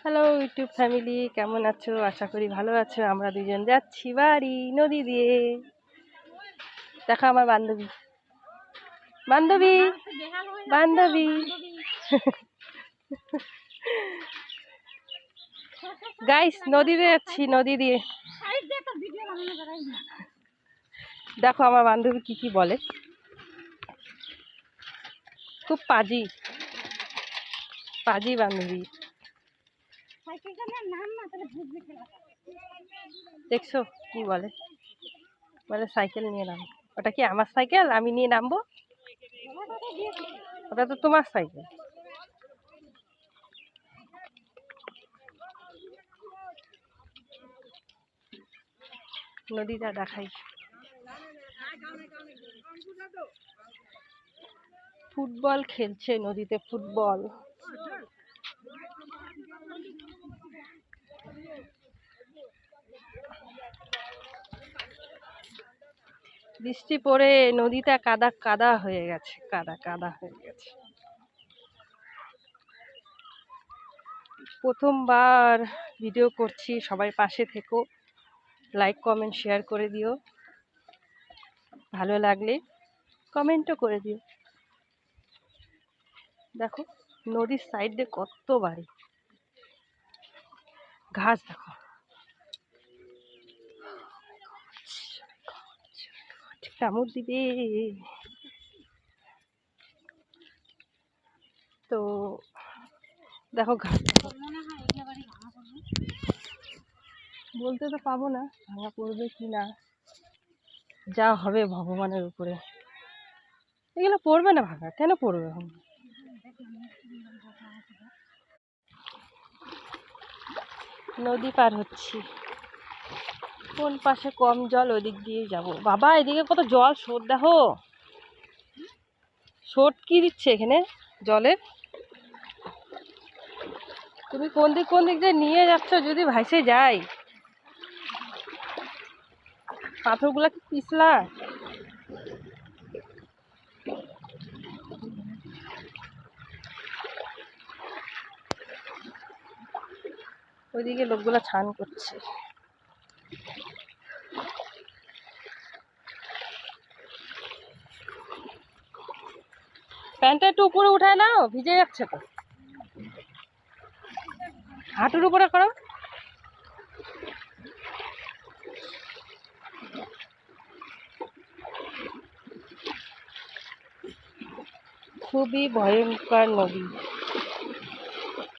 Hello YouTube family, কেমন আছো? আশা করি ভালো আছো। আমরা দুজন যাচ্ছি বাড়ি নদী দিয়ে। দেখো আমার বান্ধবী বান্ধবী বান্ধবী গাইস, নদীতে যাচ্ছি, নদী দিয়ে। দেখো আমার বান্ধবী কি কি বলে, খুব পাজি পাজি বান্ধবী। দেখছো কি বলে? বলে সাইকেল নিয়ে নাম। ওটা কি আমার সাইকেল? আমি নিয়ে নামবো? ওটা তো তোমার সাইকেল। নদীটা দেখাই। ফুটবল খেলছে নদীতে, ফুটবল। বৃষ্টি পড়ে নদীটা কাদা কাদা হয়ে গেছে, কাদা কাদা হয়ে গেছে। প্রথমবার ভিডিও করছি, সবাই পাশে থেকো, লাইক কমেন্ট শেয়ার করে দিও, ভালো লাগলে কমেন্টও করে দিও। দেখো নদীর সাইডে কত বাড়ি, ঘাস দেখো। কামড় দিবে। তো দেখো ঘাস দেখো। বলতে তো পাবো না ভাঙা পড়বে কি না, যা হবে ভগবানের উপরে। এগুলো পড়বে না ভাঙা, কেন পড়বে? নদী পার হচ্ছি, কোন পাশে কম জল ওদিক দিয়ে যাব। বাবা এদিকে কত জল, স্রোত দেখো, স্রোত কি দিচ্ছে এখানে জলের। তুমি কোন দিক দিয়ে নিয়ে যাচ্ছ? যদি ভাসে যাই, পাথরগুলা কি পিছলা? ওইদিকে লোকগুলা স্নান করছে। প্যান্টটা একটু উপরে উঠায় নাও, ভিজে যাচ্ছে তো। হাঁটুর উপরে করো। খুবই ভয়ঙ্কর নদী।